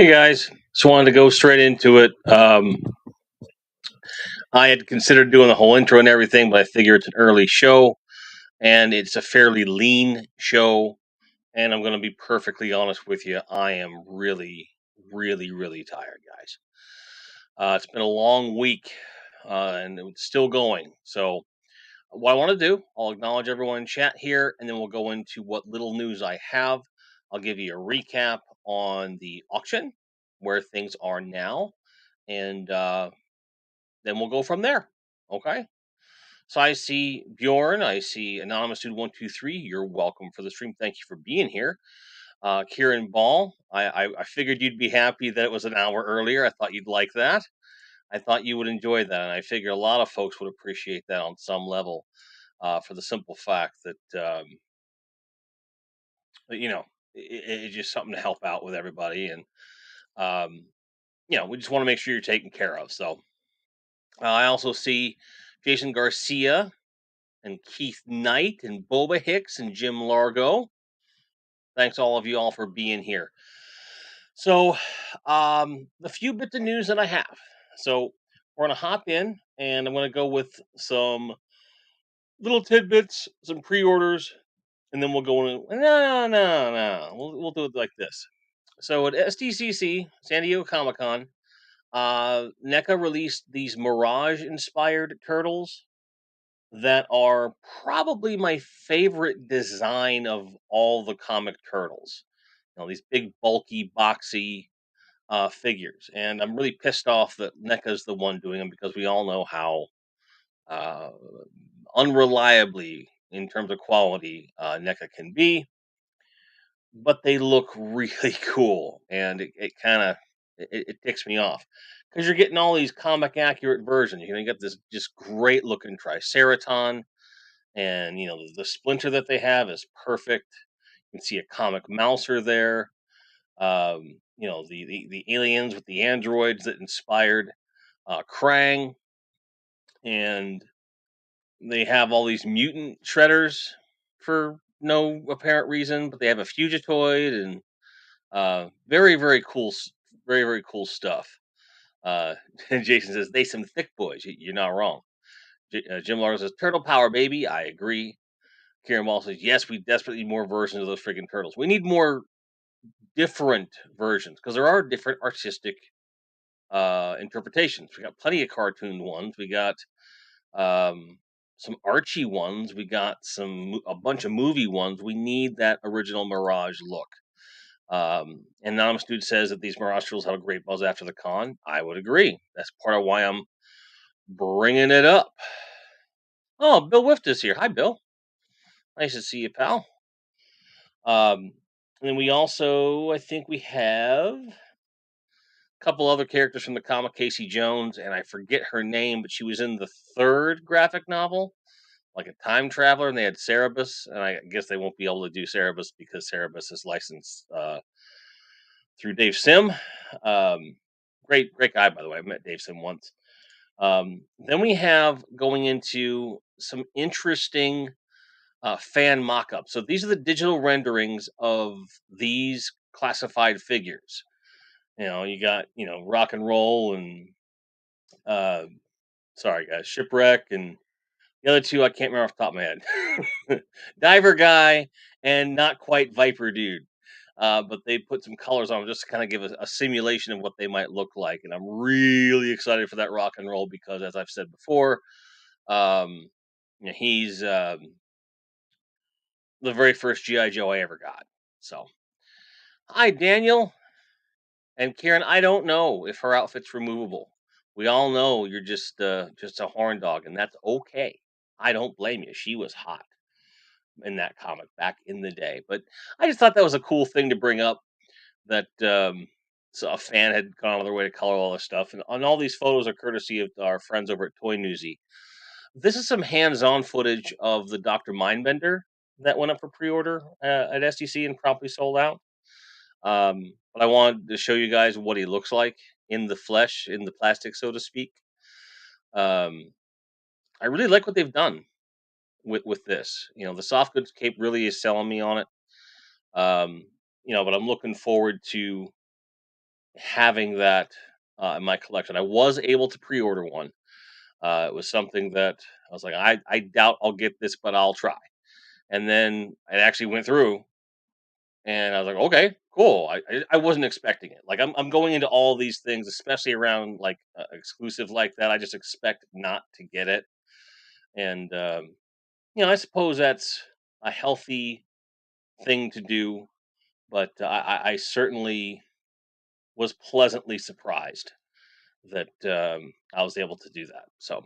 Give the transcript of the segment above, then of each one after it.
Hey guys, just wanted to go straight into it. I had considered doing the whole intro and everything, but I figure it's an early show and it's a fairly lean show. And I'm going to be perfectly honest with you. I am really tired, guys. It's been a long week and it's still going. So, what I want to do, I'll acknowledge everyone in chat here and then we'll go into what little news I have. I'll give you a recap on the auction, where things are now, and then we'll go from there. Okay. So I see Bjorn. I see Anonymous Dude 123. You're welcome for the stream. Thank you for being here. Kieran Ball. I figured you'd be happy that it was an hour earlier. I thought you'd like that. I thought you would enjoy that, and I figure a lot of folks would appreciate that on some level, for the simple fact that it's just something to help out with everybody, and um, we just want to make sure you're taken care of. So I also see Jason Garcia and Keith Knight and Boba Hicks and Jim Largo. Thanks all of you all for being here. So, the few bits of news that I have. So we're gonna hop in, and I'm gonna go with some little tidbits, some pre-orders, and then we'll go in. No. We'll do it like this. So at SDCC, San Diego Comic Con, NECA released these Mirage-inspired turtles that are probably my favorite design of all the comic turtles. These big, bulky, boxy figures, and I'm really pissed off that NECA's the one doing them because we all know how uh, unreliably, in terms of quality, NECA can be. But they look really cool, and it kind of it ticks me off because you're getting all these comic accurate versions. You're gonna get this just great looking Triceraton, and the splinter that they have is perfect. You can see a comic mouser there. The aliens with the androids that inspired Krang, and they have all these mutant shredders for no apparent reason, but they have a Fugitoid and very cool, very cool stuff. And Jason says they some thick boys. You're not wrong. Jim Largo says turtle power, baby. I agree. Kieran Wall says, yes, we desperately need more versions of those freaking turtles. We need more different versions because there are different artistic interpretations. We got plenty of cartoon ones. We got some Archie ones. We got a bunch of movie ones. We need that original Mirage look. And Anonymous Dude says that these Mirage turtles have a great buzz after the con. I would agree. That's part of why I'm bringing it up. Oh, Bill Wift is here. Hi, Bill. Nice to see you, pal. And then we also, I think we have a couple other characters from the comic, Casey Jones, and I forget her name, but she was in the third graphic novel, like a time traveler, and they had Cerebus, and I guess they won't be able to do Cerebus because Cerebus is licensed through Dave Sim. Great guy, by the way. I met Dave Sim once. Then we have going into some interesting fan mock-ups. So these are the digital renderings of these classified figures. You got rock and roll and uh, sorry guys, shipwreck, and the other two I can't remember off the top of my head. Diver guy and not quite Viper dude. But they put some colors on them just to kind of give a simulation of what they might look like. And I'm really excited for that rock and roll because, as I've said before, he's the very first G.I. Joe I ever got. So, hi, Daniel. And Karen, I don't know if her outfit's removable. We all know you're just a horn dog, and that's okay. I don't blame you. She was hot in that comic back in the day. But I just thought that was a cool thing to bring up, that so a fan had gone out of their way to color all this stuff. And all these photos are courtesy of our friends over at Toy Newsy. This is some hands-on footage of the Dr. Mindbender that went up for pre-order at SDC and promptly sold out. But I wanted to show you guys what he looks like in the flesh, in the plastic, so to speak. I really like what they've done with this. The soft goods cape really is selling me on it. But I'm looking forward to having that in my collection. I was able to pre-order one. It was something that I was like, I doubt I'll get this, but I'll try. And then it actually went through, and I was like, okay, cool. I wasn't expecting it. Like I'm going into all these things, especially around like exclusive like that. I just expect not to get it, and I suppose that's a healthy thing to do. But I certainly was pleasantly surprised that I was able to do that. So,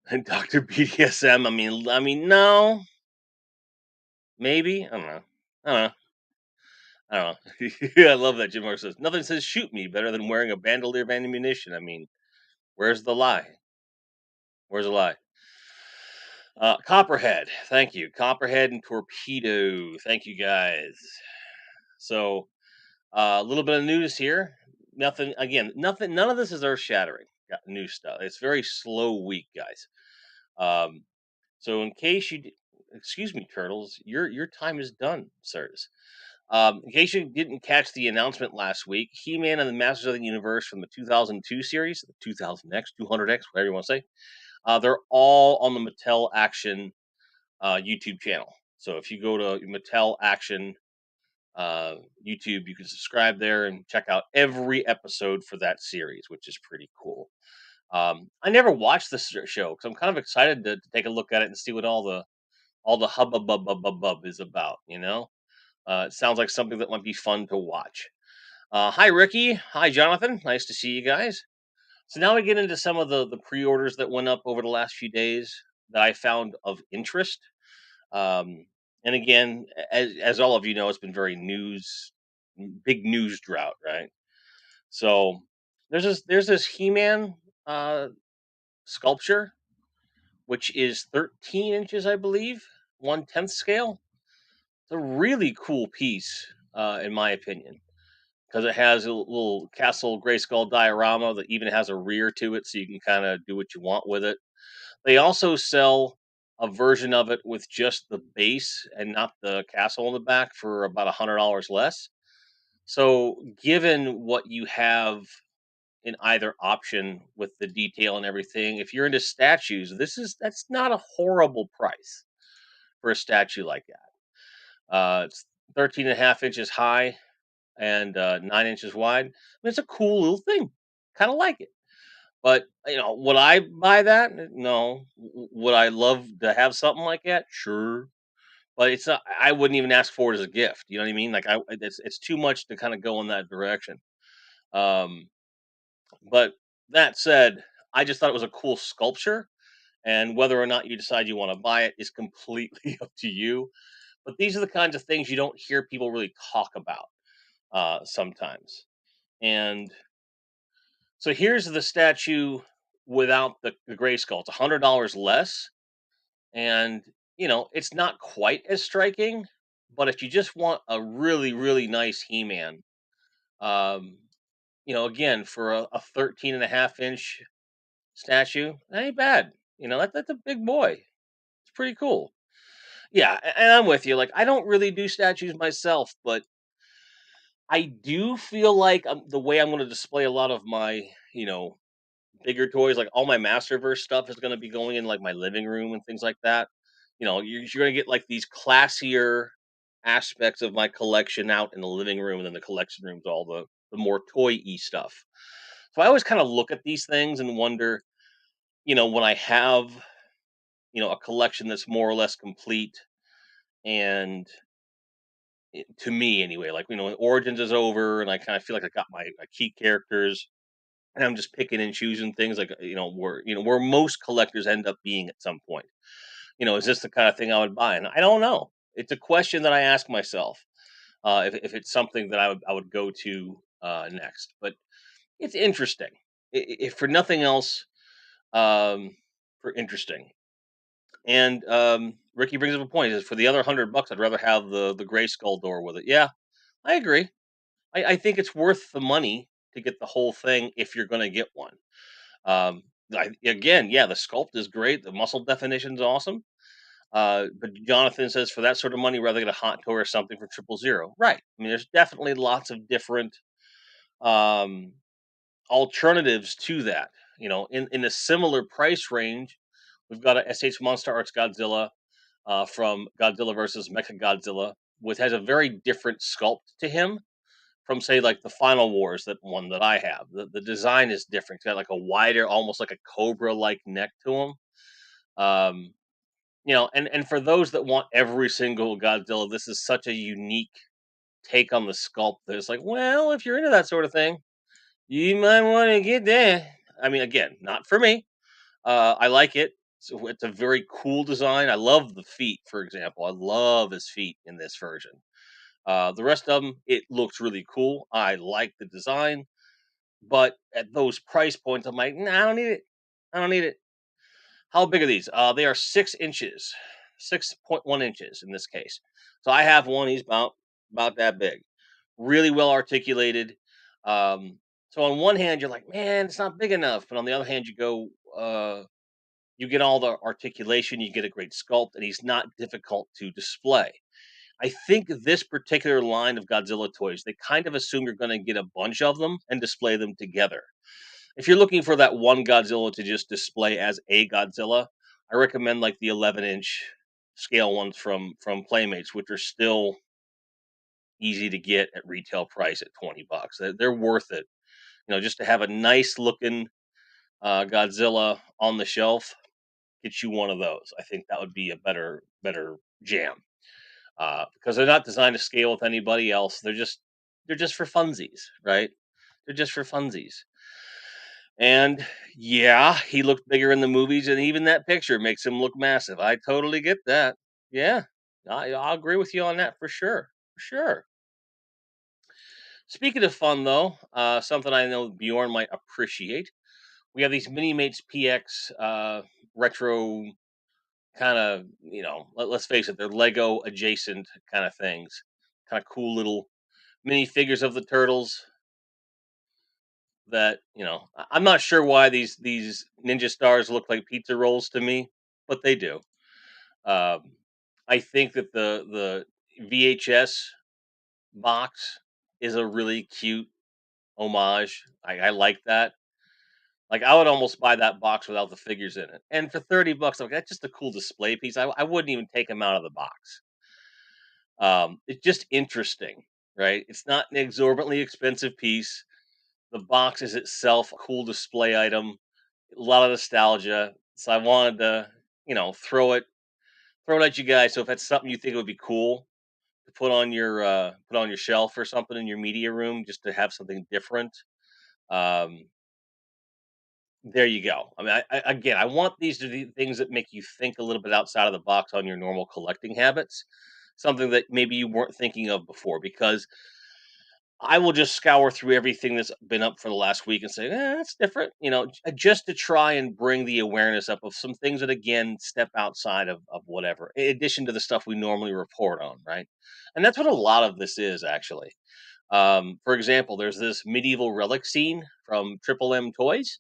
and Doctor BDSM. No, maybe I don't know. I don't know. I don't know. Yeah, I love that Jim Morrison says nothing says shoot me better than wearing a bandolier of ammunition. Where's the lie? Where's the lie? Copperhead, thank you. Copperhead and Torpedo, thank you guys. So, a little bit of news here. Nothing again. Nothing. None of this is earth shattering. Got new stuff. It's very slow week, guys. Um, so in case excuse me, turtles, your time is done, sirs. In case you didn't catch the announcement last week, He-Man and the Masters of the Universe from the 2002 series, the 2000X, 200X, whatever you want to say, they're all on the Mattel Action YouTube channel. So if you go to Mattel Action YouTube, you can subscribe there and check out every episode for that series, which is pretty cool. I never watched this show because I'm kind of excited to take a look at it and see what all the hubbub is about. It sounds like something that might be fun to watch. Hi Ricky, hi Jonathan, nice to see you guys. So now we get into some of the pre-orders that went up over the last few days that I found of interest. Um, and again, as all of you know, it's been very big news drought, right? So there's this He-Man uh, sculpture, which is 13 inches, I believe, 1/10 scale. It's a really cool piece, in my opinion, because it has a little Castle Grayskull diorama that even has a rear to it, so you can kind of do what you want with it. They also sell a version of it with just the base and not the castle in the back for about $100 less. So, given what you have in either option with the detail and everything, if you're into statues, that's not a horrible price for a statue like that. It's 13 and a half inches high and 9 inches wide. It's a cool little thing. Kind of like it. But would I buy that? No. Would I love to have something like that? Sure. But it's not. I wouldn't even ask for it as a gift. You know what I mean? Like it's too much to kind of go in that direction. Um, but that said, I just thought it was a cool sculpture, and whether or not you decide you want to buy it is completely up to you. But these are the kinds of things you don't hear people really talk about sometimes. And so here's the statue without the gray skull. It's $100 less, and it's not quite as striking. But if you just want a really really nice He-Man, um, again for a 13 and a half inch statue, that ain't bad. That's a big boy. It's pretty cool. Yeah, and I'm with you. Like I don't really do statues myself, but I do feel like the way I'm going to display a lot of my bigger toys, like all my Masterverse stuff is going to be going in like my living room and things like that. You're going to get like these classier aspects of my collection out in the living room, and then the collection room's all the more toy-y stuff. So I always kind of look at these things and wonder, when I have, a collection that's more or less complete, and to me anyway, like, when Origins is over and I kind of feel like I got my key characters, and I'm just picking and choosing things like where most collectors end up being at some point. Is this the kind of thing I would buy? And I don't know. It's a question that I ask myself if it's something that I would go to next. But it's interesting. If for nothing else, for interesting. And Ricky brings up a point. He says for the other $100, I'd rather have the gray skull door with it. Yeah, I agree. I think it's worth the money to get the whole thing if you're going to get one. Again, yeah, the sculpt is great. The muscle definition's awesome. But Jonathan says for that sort of money, rather get a hot toy or something for 000. Right. I mean, there's definitely lots of different um, alternatives to that. In a similar price range, we've got a SH Monster Arts Godzilla from Godzilla versus Mecha Godzilla, which has a very different sculpt to him from, say, like the Final Wars, that one that I have. The design is different. It's got like a wider, almost like a cobra like neck to him. Um, and for those that want every single Godzilla, this is such a unique take on the sculpt that it's like, well, if you're into that sort of thing, you might want to get that. I mean, again, not for me. I like it. So it's a very cool design. I love the feet, for example. I love his feet in this version. The rest of them, it looks really cool. I like the design, but at those price points, I'm like, nah, I don't need it. I don't need it. How big are these? They are 6 inches, 6.1 inches in this case. So I have one. He's about that big. Really well articulated. So on one hand, you're like, man, it's not big enough, but on the other hand, you go, you get all the articulation, you get a great sculpt, and he's not difficult to display. I think this particular line of Godzilla toys, they kind of assume you're going to get a bunch of them and display them together. If you're looking for that one Godzilla to just display as a Godzilla, I recommend like the 11-inch scale ones from Playmates, which are still easy to get at retail price at $20. They're worth it. Just to have a nice looking Godzilla on the shelf, get you one of those. I think that would be a better jam, because they're not designed to scale with anybody else. They're just for funsies, right? They're just for funsies. And yeah, he looked bigger in the movies, and even that picture makes him look massive. I totally get that. Yeah, I'll agree with you on that for sure. For sure. Speaking of fun, though, something I know Bjorn might appreciate. We have these Mini Mates PX retro kind of, let's face it, they're Lego adjacent kind of things. Kind of cool little mini figures of the turtles that, I'm not sure why these ninja stars look like pizza rolls to me, but they do. Um, I think that the VHS box is a really cute homage. I like that. Like, I would almost buy that box without the figures in it. And for $30, I'm like, that's just a cool display piece. I wouldn't even take them out of the box. It's just interesting, right? It's not an exorbitantly expensive piece. The box is itself a cool display item, a lot of nostalgia. So I wanted to, throw it at you guys. So if that's something you think would be cool to put on your shelf or something in your media room, just to have something different, um, there you go. I mean, again, I want these to be things that make you think a little bit outside of the box on your normal collecting habits, something that maybe you weren't thinking of before. Because I will just scour through everything that's been up for the last week and say, that's different, just to try and bring the awareness up of some things that, again, step outside of whatever, in addition to the stuff we normally report on, right? And that's what a lot of this is, actually. For example, there's this medieval relic scene from Triple M Toys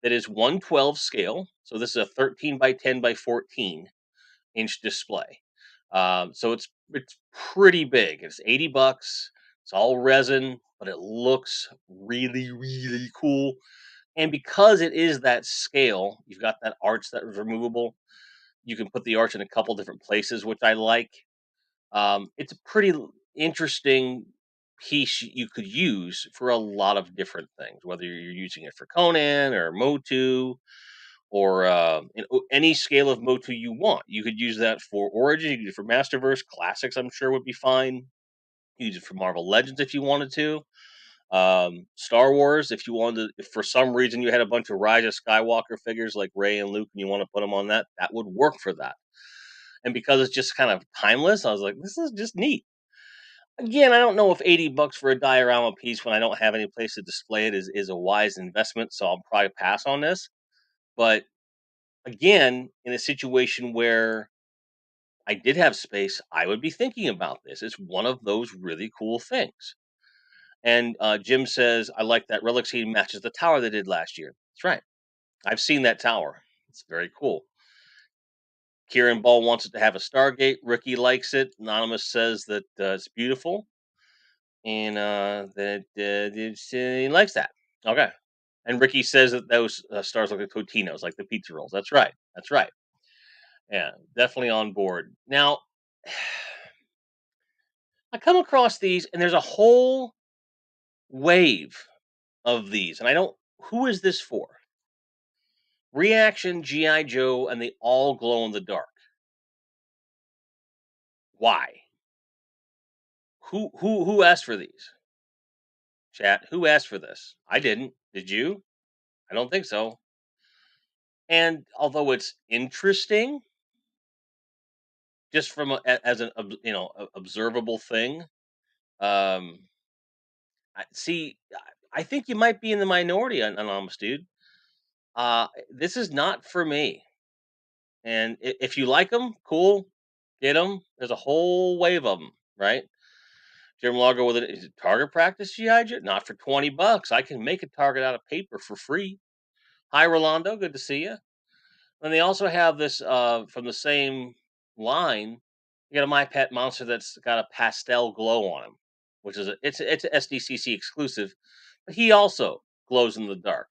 that is 112 scale. So this is a 13 by 10 by 14-inch display. So it's pretty big. It's $80. It's all resin, but it looks really, really cool. And because it is that scale, you've got that arch that is removable. You can put the arch in a couple different places, which I like. It's a pretty interesting piece you could use for a lot of different things, whether you're using it for Conan or Motu or any scale of Motu you want. You could use that for Origin, you could use it for Masterverse. Classics, I'm sure, would be fine. You use it for Marvel Legends if you wanted to. Star Wars, if you wanted to, if for some reason you had a bunch of Rise of Skywalker figures like Rey and Luke and you want to put them on that would work for that. And because it's just kind of timeless, I was like, this is just neat. Again, I don't know if $80 for a diorama piece when I don't have any place to display it is a wise investment, so I'll probably pass on this. But again, in a situation where I did have space, I would be thinking about this. It's one of those really cool things. And Jim says, I like that Relic scene matches the tower they did last year. That's right. I've seen that tower. It's very cool. Kieran Ball wants it to have a Stargate. Ricky likes it. Anonymous says that it's beautiful and that he likes that. Okay. And Ricky says that those stars look like Totinos, like the pizza rolls. That's right. That's right. Yeah, definitely on board. Now, I come across these, and there's a whole wave of these, and I don't. Who is this for? Reaction, GI Joe, and they all glow in the dark. Why? Who asked for these? Chat. Who asked for this? I didn't. Did you? I don't think so. And although it's interesting, just from as an observable thing, um, see, I think you might be in the minority, anonymous dude. This is not for me. And if you like them, cool, get them. There's a whole wave of them, right? Jim Largo with it. Is it target practice GI Joe? Not for $20. I can make a target out of paper for free. Hi, Rolando. Good to see you. And they also have this from the same line. You got a My Pet Monster that's got a pastel glow on him, which is it's an SDCC exclusive, but he also glows in the dark.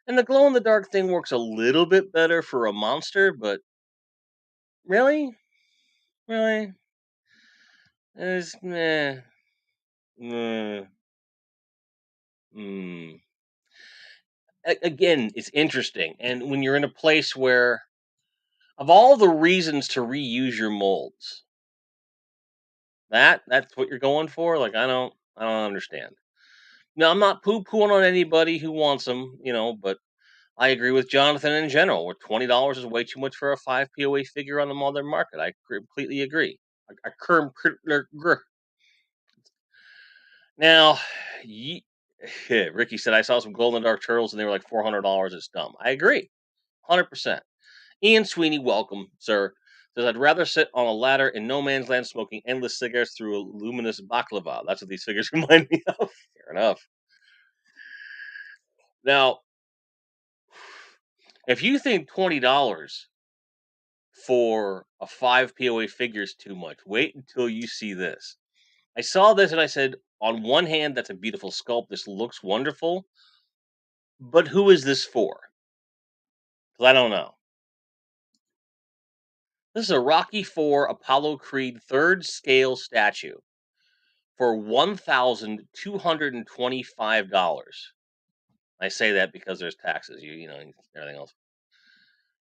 And the glow in the dark thing works a little bit better for a monster, but really, really, is meh, meh, mm. Again, it's interesting, and when you're in a place where, of all the reasons to reuse your molds, that's what you're going for. Like I don't understand. Now I'm not poo pooing on anybody who wants them, but I agree with Jonathan in general. Where $20 is way too much for a 5 POA figure on the modern market. I completely agree. Now, Ricky said I saw some glow in the dark turtles and they were like $400. It's dumb. I agree, 100%. Ian Sweeney, welcome, sir. Says I'd rather sit on a ladder in no man's land smoking endless cigarettes through a luminous baklava. That's what these figures remind me of. Fair enough. Now, if you think $20 for a 5 POA figure is too much, wait until you see this. I saw this and I said, on one hand, that's a beautiful sculpt. This looks wonderful. But who is this for? Because I don't know. This is a Rocky IV Apollo Creed third scale statue for $1,225. I say that because there's taxes, everything else.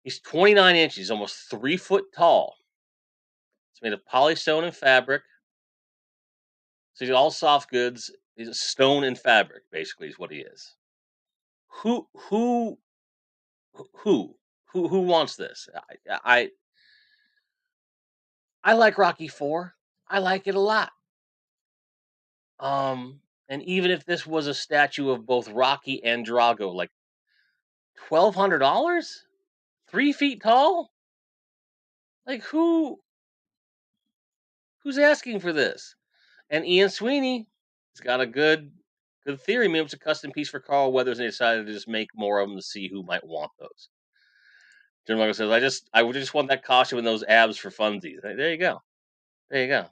He's 29 inches, almost 3 foot tall. It's made of polystone and fabric. So he's all soft goods. He's a stone and fabric, basically, is what he is. Who who who wants this? I like Rocky IV. I like it a lot. And even if this was a statue of both Rocky and Drago, like $1,200, 3 feet tall, like who's asking for this? And Ian Sweeney has got a good theory. Maybe it's a custom piece for Carl Weathers, and they decided to just make more of them to see who might want those. Jim Michael says, I would just want that costume and those abs for funsies. There you go. There you go.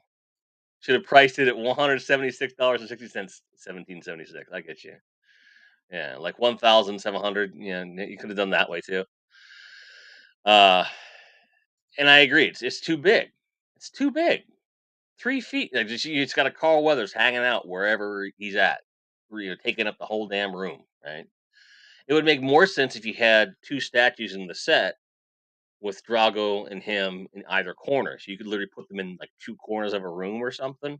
Should have priced it at $176.60, 1776. I get you. Yeah, like 1,700. Yeah, you could have done that way too. And I agree. It's too big. It's too big. 3 feet. Like it's got a Carl Weathers hanging out wherever he's at, taking up the whole damn room. Right. It would make more sense if you had two statues in the set with Drago and him in either corner. So you could literally put them in like two corners of a room or something.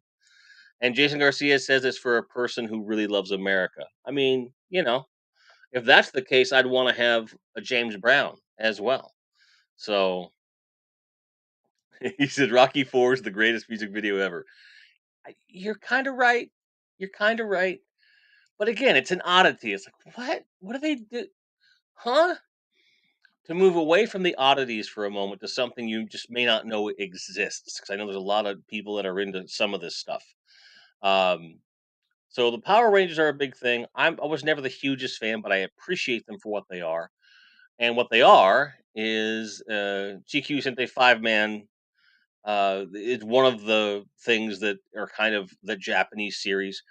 And Jason Garcia says it's for a person who really loves America. I mean, if that's the case, I'd want to have a James Brown as well. So he said Rocky IV is the greatest music video ever. You're kind of right. You're kind of right. But again, it's an oddity. It's like, what? What do they do? Huh? To move away from the oddities for a moment to something you just may not know exists. Because I know there's a lot of people that are into some of this stuff. So the Power Rangers are a big thing. I was never the hugest fan, but I appreciate them for what they are. And what they are is GQ sent a 5-man. It's one of the things that are kind of the Japanese series.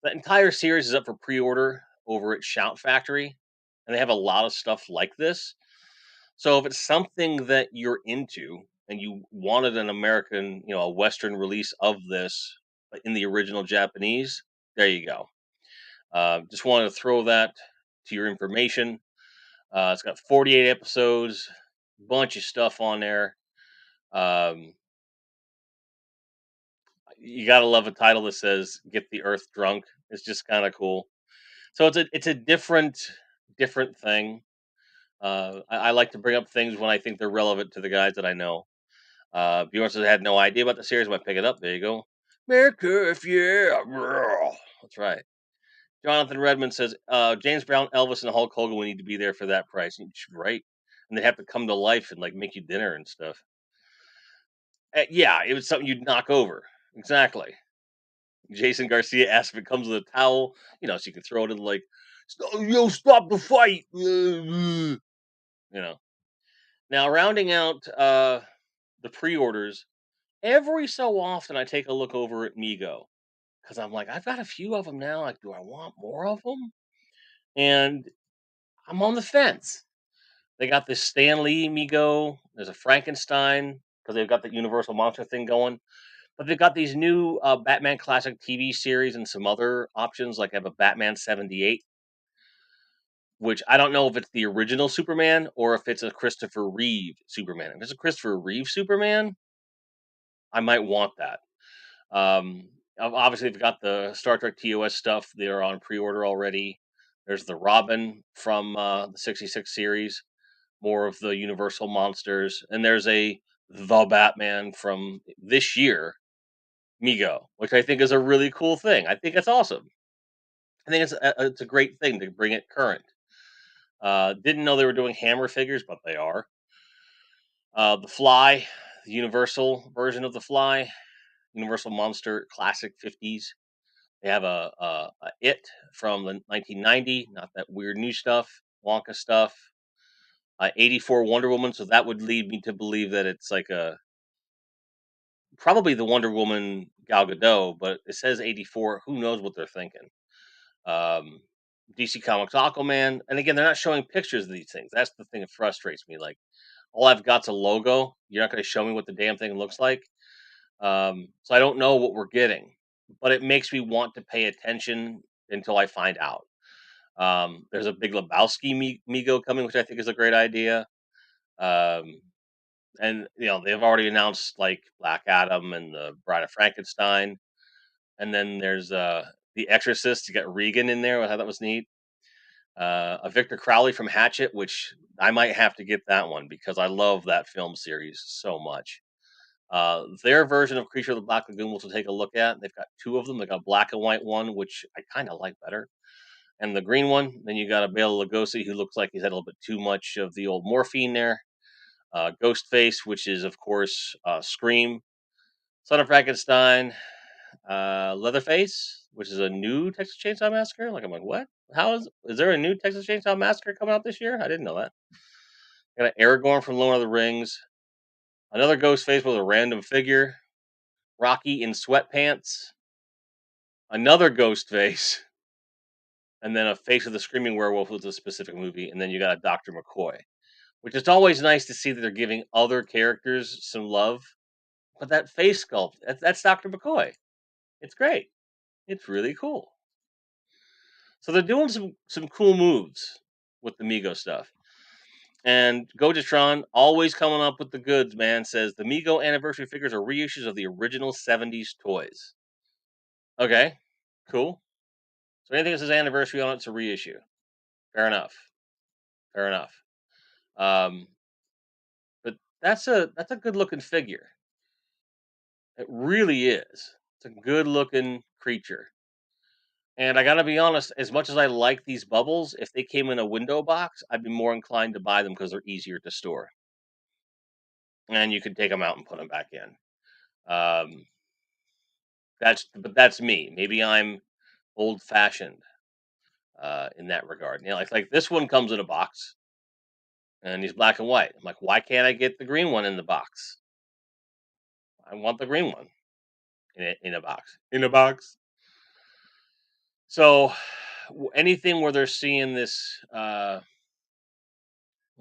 The entire series is up for pre-order over at Shout Factory, and they have a lot of stuff like this. So if it's something that you're into and you wanted an American, a Western release of this in the original Japanese, there you go. Just wanted to throw that to your information. It's got 48 episodes, bunch of stuff on there. Um, you gotta love a title that says "Get the Earth Drunk." It's just kind of cool. So it's a different thing. I like to bring up things when I think they're relevant to the guys that I know. Viewers that had no idea about the series might pick it up. There you go. America, yeah, that's right. Jonathan Redmond says James Brown, Elvis, and Hulk Hogan would need to be there for that price, right? And they have to come to life and like make you dinner and stuff. Yeah, it was something you'd knock over. Exactly. Jason Garcia asks if it comes with a towel, so you can throw it in like, stop the fight. Now rounding out the pre-orders, every so often I take a look over at Mego because I'm like, I've got a few of them now. Like, do I want more of them? And I'm on the fence. They got this Stan Lee Mego. There's a Frankenstein because they've got the Universal Monster thing going. But they've got these new Batman Classic TV series and some other options. Like I have a Batman 78, which I don't know if it's the original Superman or if it's a Christopher Reeve Superman. If it's a Christopher Reeve Superman, I might want that. Obviously, they've got the Star Trek TOS stuff. They're on pre-order already. There's the Robin from the '66 series, more of the Universal monsters, and there's the Batman from this year, Mego, which I think is a really cool thing. I think it's awesome. I think it's a great thing to bring it current. Didn't know they were doing Hammer figures, but they are. The Fly, the Universal version of the Fly, Universal Monster Classic 50s. They have a It from the 1990, not that weird new stuff, Wonka stuff. 84 Wonder Woman, so that would lead me to believe that it's like probably the Wonder Woman Gal Gadot, but it says 84. Who knows what they're thinking? Um, DC Comics Aquaman, and again, they're not showing pictures of these things. That's the thing that frustrates me. Like, all I've got's a logo. You're not going to show me what the damn thing looks like. So I don't know what we're getting, but it makes me want to pay attention until I find out. There's a Big Lebowski Mego coming, which I think is a great idea. Um, and they've already announced like Black Adam and the Bride of Frankenstein, and then there's the Exorcist. You got Regan in there. I thought that was neat. A Victor Crowley from Hatchet, which I might have to get that one because I love that film series so much. Their version of Creature of the Black Lagoon, we'll take a look at. They've got two of them. They got a black and white one, which I kind of like better, and the green one. Then you got a Bela Lugosi who looks like he's had a little bit too much of the old morphine there. Ghostface, which is of course Scream, Son of Frankenstein, Leatherface, which is a new Texas Chainsaw Massacre. Like I'm like, what? How is there a new Texas Chainsaw Massacre coming out this year? I didn't know that. Got an Aragorn from Lord of the Rings, another Ghostface with a random figure, Rocky in sweatpants, another Ghostface, and then a Face of the Screaming Werewolf with a specific movie, and then you got a Dr. McCoy, which is always nice to see that they're giving other characters some love. But that face sculpt, that's Dr. McCoy. It's great. It's really cool. So they're doing some cool moves with the Migo stuff. And Gojatron, always coming up with the goods, man, says the Migo anniversary figures are reissues of the original 70s toys. Okay, cool. So anything that says anniversary on it's a reissue. Fair enough. Fair enough. Um, but that's a good looking figure. It really is. It's a good looking creature. And I gotta be honest, as much as I like these bubbles, if they came in a window box, I'd be more inclined to buy them because they're easier to store. And you can take them out and put them back in. Um, but that's me. Maybe I'm old fashioned in that regard. Like this one comes in a box. and he's black and white. I'm like, why can't I get the green one in the box? I want the green one in a box. In a box. So anything where they're seeing this, where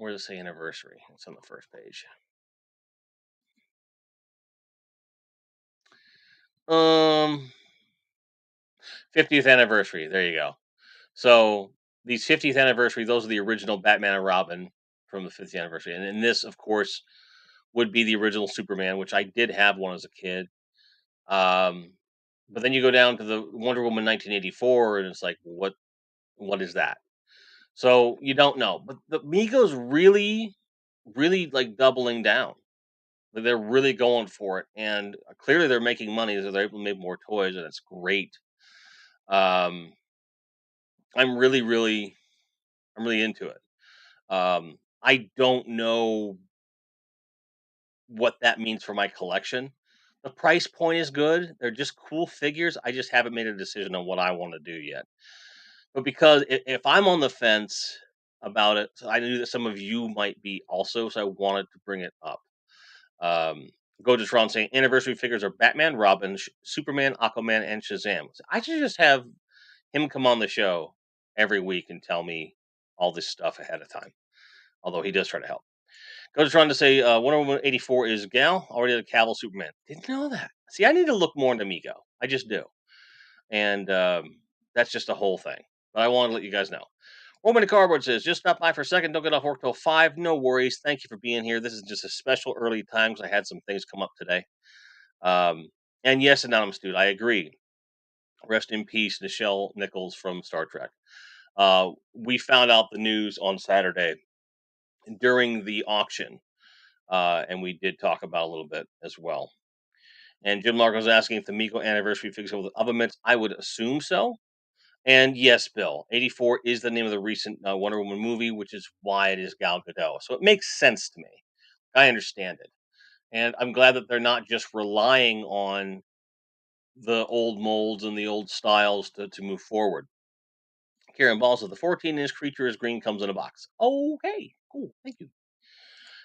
does it say anniversary? It's on the first page. 50th anniversary. There you go. So these 50th anniversary, those are the original Batman and Robin from the 50th anniversary, and this, of course, would be the original Superman, which I did have one as a kid. Um, but then you go down to the Wonder Woman 1984, and it's like, what is that? So you don't know. But the Migos really, really like doubling down. They're really going for it, and clearly they're making money, so they're able to make more toys, and it's great. Um, I'm really, really, I'm really into it. I don't know what that means for my collection. The price point is good. They're just cool figures. I just haven't made a decision on what I want to do yet. But because if I'm on the fence about it, so I knew that some of you might be also, so I wanted to bring it up. Um, Go to Tron saying anniversary figures are Batman, Robin, Superman, Aquaman, and Shazam. I should just have him come on the show every week and tell me all this stuff ahead of time. Although he does try to help. Go to Tron to say Wonder Woman 84 is Gal, already the Cavill Superman. Didn't know that. See, I need to look more into Mego. I just do. And that's just a whole thing. But I want to let you guys know. Roman Cardboard says, just stop by for a second. Don't get off work till 5. No worries. Thank you for being here. This is just a special early time because I had some things come up today. And yes, Anonymous Dude, I agree. Rest in peace, Nichelle Nichols from Star Trek. We found out the news on Saturday during the auction, and we did talk about a little bit as well. And Jim Lark was asking if the Miko anniversary figures with oven mitts. I would assume so. And yes, Bill, 84 is the name of the recent Wonder Woman movie, which is why it is Gal Gadot. So it makes sense to me. I understand it. And I'm glad that they're not just relying on the old molds and the old styles to move forward. Karen Ball says the 14-inch creature is green, comes in a box. Okay, cool. Thank you.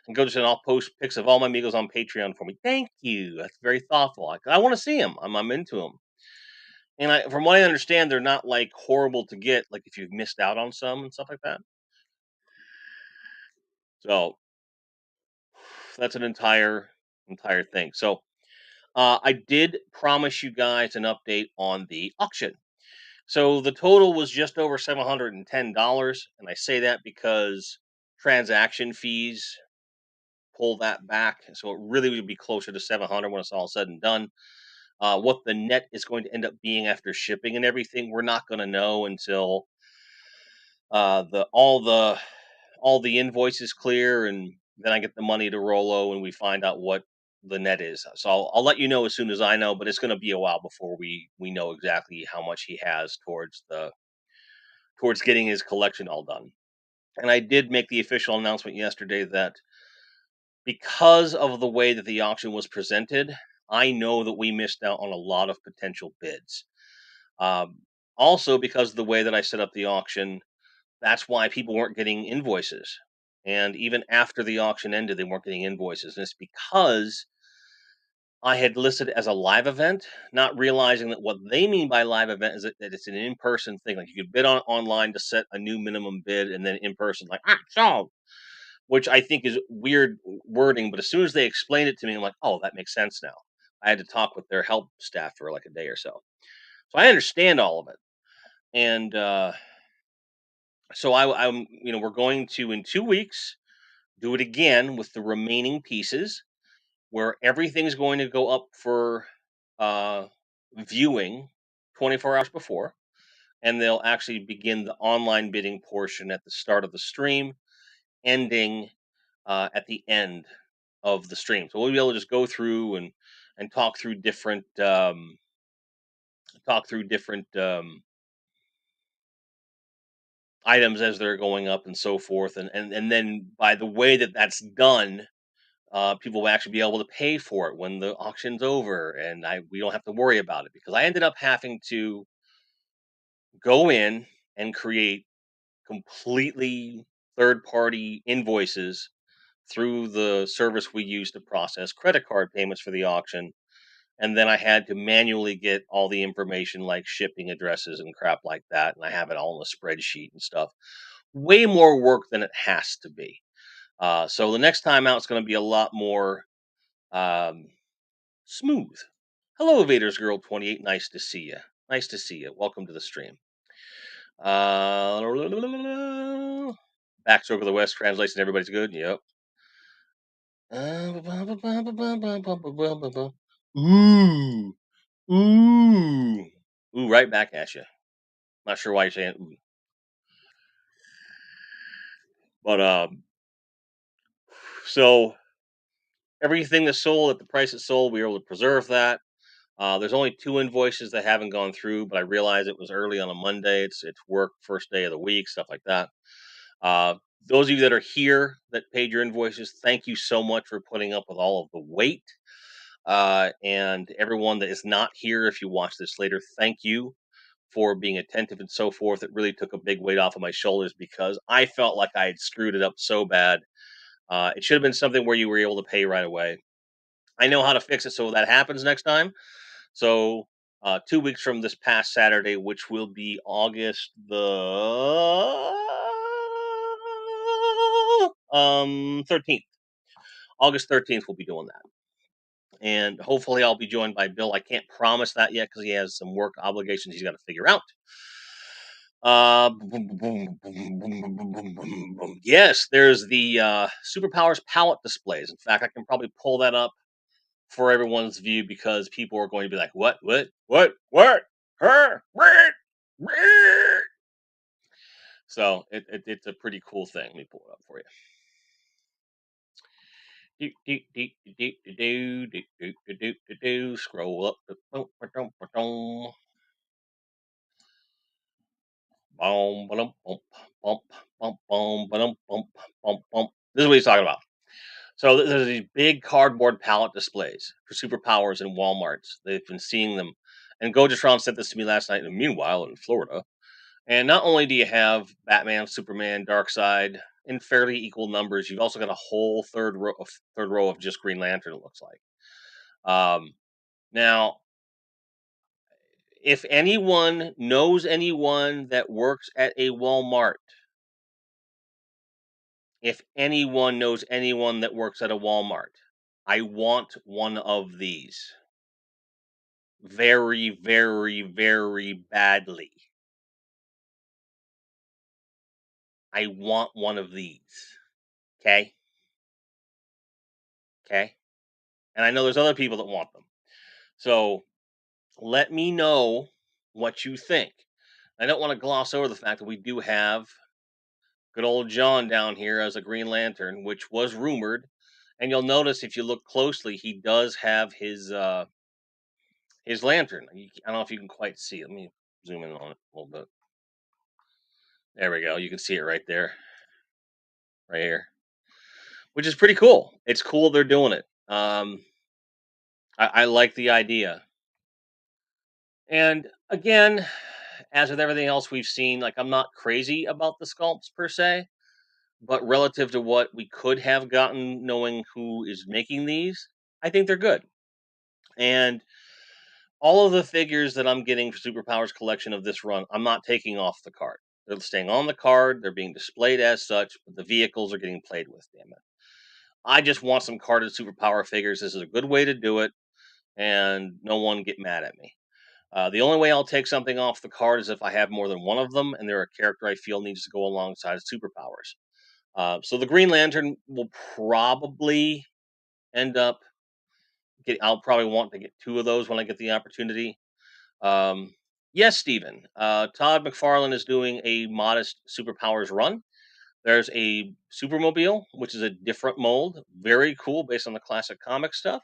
And go to and I'll post pics of all my Migos on Patreon for me. Thank you. That's very thoughtful. I want to see them. I'm into them. And from what I understand, they're not like horrible to get. Like if you've missed out on some and stuff like that. So that's an entire thing. So I did promise you guys an update on the auction. So the total was just over $710, and I say that because transaction fees pull that back, so it really would be closer to 700 when it's all said and done. What the net is going to end up being after shipping and everything, we're not going to know until the all the invoices clear, and then I get the money to Rolo, and we find out what the net is. So I'll let you know as soon as I know, but it's going to be a while before we know exactly how much he has towards getting his collection all done. And I did make the official announcement yesterday that because of the way that the auction was presented, I know that we missed out on a lot of potential bids. Um, Also, because of the way that I set up the auction, that's why people weren't getting invoices. And even after the auction ended, they weren't getting invoices. And it's because I had listed it as a live event, not realizing that what they mean by live event is that it's an in-person thing. Like you could bid on online to set a new minimum bid, and then in person, like sold, which I think is weird wording. But as soon as they explained it to me, I'm like, oh, that makes sense now. I had to talk with their help staff for like a day or so, so I understand all of it. And so I'm, we're going to in 2 weeks do it again with the remaining pieces, where everything's going to go up for uh, viewing 24 hours before, and they'll actually begin the online bidding portion at the start of the stream, ending at the end of the stream. So we'll be able to just go through and talk through different items as they're going up and so forth, and then by the way that that's done, people will actually be able to pay for it when the auction's over, and we don't have to worry about it, because I ended up having to go in and create completely third-party invoices through the service we use to process credit card payments for the auction, and then I had to manually get all the information like shipping addresses and crap like that, and I have it all in a spreadsheet and stuff. Way more work than it has to be. So the next time out, it's going to be a lot more um, smooth. Hello, Evaders Girl 28. Nice to see you. Nice to see you. Welcome to the stream. Backstroke of the West translation. Everybody's good. Yep. Ooh, ooh, ooh! Right back at you. Not sure why you're saying ooh, but so everything that's sold at the price it's sold, we were able to preserve that. There's only 2 invoices that haven't gone through, but I realized it was early on a Monday. It's work first day of the week, stuff like that. Uh, those of you that are here that paid your invoices, thank you so much for putting up with all of the wait. And everyone that is not here, if you watch this later, thank you for being attentive and so forth. It really took a big weight off of my shoulders because I felt like I had screwed it up so bad. It should have been something where you were able to pay right away. I know how to fix it so that happens next time. So 2 weeks from this past Saturday, which will be August the 13th. August 13th, we'll be doing that. And hopefully I'll be joined by Bill. I can't promise that yet because he has some work obligations he's got to figure out. Yes, there's the superpowers palette displays. In fact, I can probably pull that up for everyone's view because people are going to be like, what, her, what? So it's a pretty cool thing. Let me pull it up for you. Scroll up. This is what he's talking about. So there's these big cardboard pallet displays for superpowers in Walmarts. They've been seeing them. And Gojastron sent this to me last night. And meanwhile, in Florida, and not only do you have Batman, Superman, Darkseid in fairly equal numbers, you've also got a whole third row of just Green Lantern. It looks like. Now, if anyone knows anyone that works at a Walmart, if anyone knows anyone that works at a Walmart, I want one of these very, very, very badly. I want one of these. Okay? Okay? And I know there's other people that want them. So let me know what you think. I don't want to gloss over the fact that we do have good old John down here as a Green Lantern, which was rumored. And you'll notice if you look closely, he does have his lantern. I don't know if you can quite see it. Let me zoom in on it a little bit. There we go. You can see it right there, right here, which is pretty cool. It's cool they're doing it. I like the idea. And again, as with everything else we've seen, like I'm not crazy about the sculpts per se, but relative to what we could have gotten, knowing who is making these, I think they're good. And all of the figures that I'm getting for Superpowers collection of this run, I'm not taking off the card. They're staying on the card. They're being displayed as such, but the vehicles are getting played with. Damn it! I just want some carded superpower figures. This is a good way to do it, and no one get mad at me. The only way I'll take something off the card is if I have more than one of them, and they're a character I feel needs to go alongside superpowers. So the Green Lantern will probably end up. I'll probably want to get 2 of those when I get the opportunity. Um, yes, Stephen. Todd McFarlane is doing a modest superpowers run. There's a Supermobile, which is a different mold, very cool based on the classic comic stuff.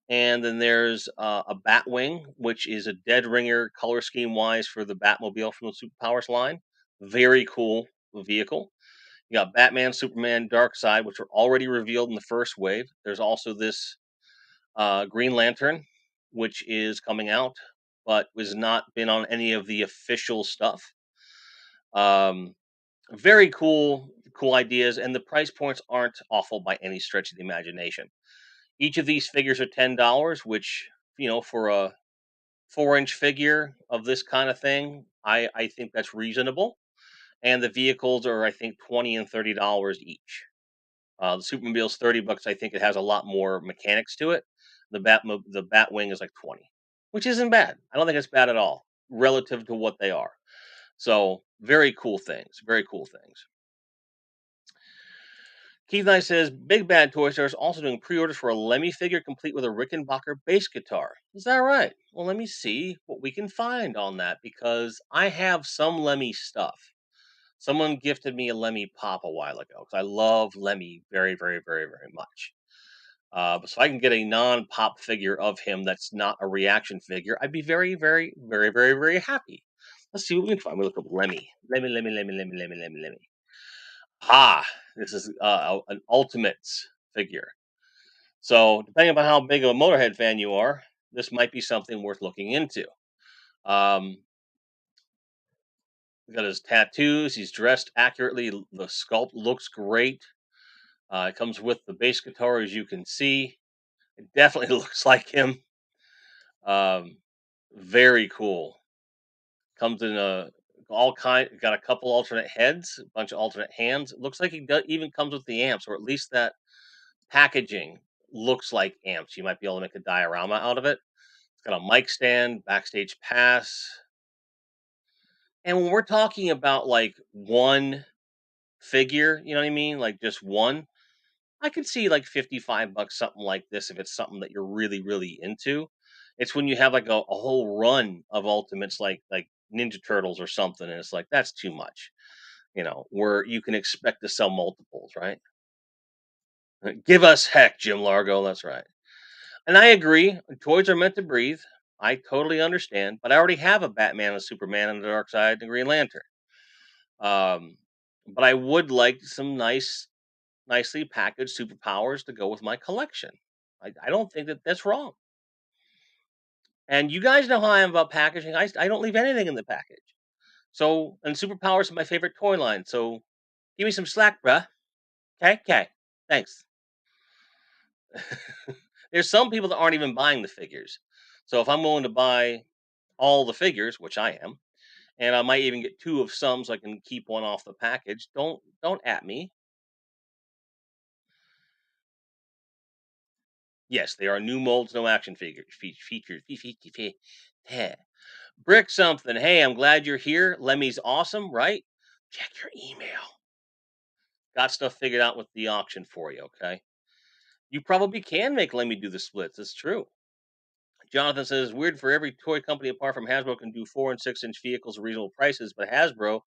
And then there's a Batwing, which is a dead ringer color scheme wise for the Batmobile from the Superpowers line. Very cool vehicle. You got Batman, Superman, Darkseid, which were already revealed in the first wave. There's also this Green Lantern, which is coming out, but was not been on any of the official stuff. Very cool. cool ideas, and the price points aren't awful by any stretch of the imagination. Each of these figures are $10, which, for a 4-inch figure of this kind of thing, I think that's reasonable. And the vehicles are, I think, 20 and $30 each. The Supermobile's $30. I think it has a lot more mechanics to it. The Batwing is like 20, which isn't bad. I don't think it's bad at all relative to what they are. So very cool things. Very cool things. Keith Knight says Big Bad Toy Store is also doing pre-orders for a Lemmy figure complete with a Rickenbacker bass guitar. Is that right? Well, let me see what we can find on that because I have some Lemmy stuff. Someone gifted me a Lemmy Pop a while ago because I love Lemmy very, very, very, very much. So I can get a non-pop figure of him that's not a reaction figure. I'd be very, very, very, very, very happy. Let's see what we can find. We look up Lemmy. Lemmy. Ah, this is an Ultimates figure. So depending upon how big of a Motorhead fan you are, this might be something worth looking into. Um, he's got his tattoos. He's dressed accurately. The sculpt looks great. It comes with the bass guitar, as you can see. It definitely looks like him. Um, very cool. Comes in all kind. Got a couple alternate heads, a bunch of alternate hands. It looks like he even comes with the amps, or at least that packaging looks like amps. You might be able to make a diorama out of it. It's got a mic stand, backstage pass. And when we're talking about like one figure, you know what I mean? Like just one, I could see like $55, something like this, if it's something that you're really, really into. It's when you have like a whole run of Ultimates, like Ninja Turtles or something, and it's like that's too much, where you can expect to sell multiples, right? Give us heck, Jim Largo. That's right. And I agree. Toys are meant to breathe. I totally understand, but I already have a Batman, a Superman, and the Dark Side, and a Green Lantern. Um, but I would like some nicely packaged superpowers to go with my collection. I don't think that that's wrong. And you guys know how I am about packaging. I don't leave anything in the package. So, and superpowers are my favorite toy line. So, give me some slack, bruh. Okay, okay. Thanks. There's some people that aren't even buying the figures. So, if I'm willing to buy all the figures, which I am, and I might even get two of some so I can keep one off the package. Don't at me. Yes, they are new molds, no action figures. Brick something. Hey, I'm glad you're here. Lemmy's awesome, right? Check your email. Got stuff figured out with the auction for you, okay? You probably can make Lemmy do the splits. It's true. Jonathan says, weird for every toy company apart from Hasbro can do 4 and 6-inch vehicles at reasonable prices, but Hasbro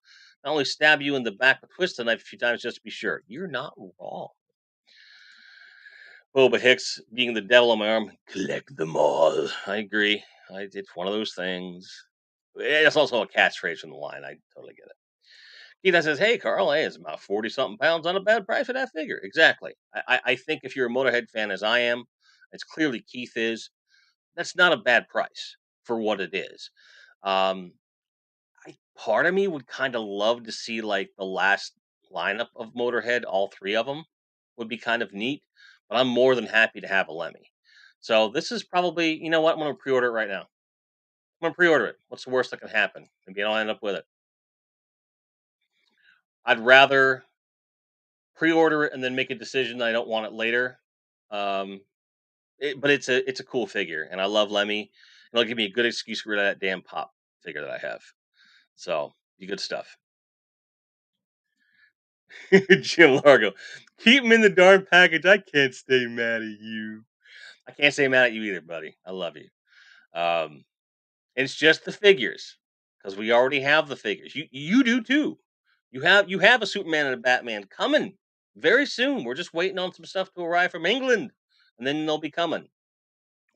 not only stab you in the back, but twist the knife a few times just to be sure. You're not wrong. Boba Hicks being the devil on my arm, collect them all. I agree. It's one of those things. It's also a catchphrase from the line. I totally get it. Keith says, hey, Carl, hey, it's about 40 something pounds on a bad price for that figure. Exactly. I think if you're a Motorhead fan, as I am, it's clearly Keith is, that's not a bad price for what it is. Um, Part of me would kind of love to see like the last lineup of Motorhead, all three of them would be kind of neat, but I'm more than happy to have a Lemmy. So this is probably, you know what? I'm going to pre-order it right now. I'm going to pre-order it. What's the worst that can happen? Maybe I'll end up with it. I'd rather pre-order it and then make a decision that I don't want it later. Um, but it's a cool figure, and I love Lemmy. And it'll give me a good excuse to get rid of that damn pop figure that I have. So, be good stuff. Jim Largo, keep him in the darn package. I can't stay mad at you. I can't stay mad at you either, buddy. I love you. Um, it's just the figures because we already have the figures. You do too. You have a Superman and a Batman coming very soon. We're just waiting on some stuff to arrive from England, and then they'll be coming.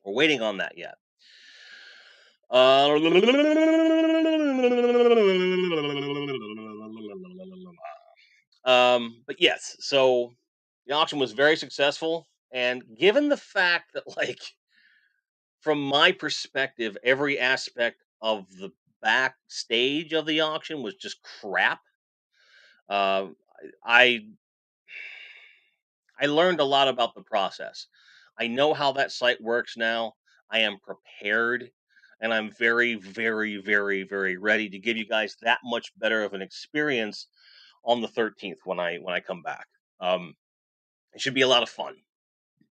We're waiting on that yet. But yes, so the auction was very successful, and given the fact that, like, from my perspective, every aspect of the backstage of the auction was just crap. Uh, I I learned a lot about the process. I know how that site works now. I am prepared, and I'm very, very, very, very ready to give you guys that much better of an experience on the 13th when I come back. Um, it should be a lot of fun.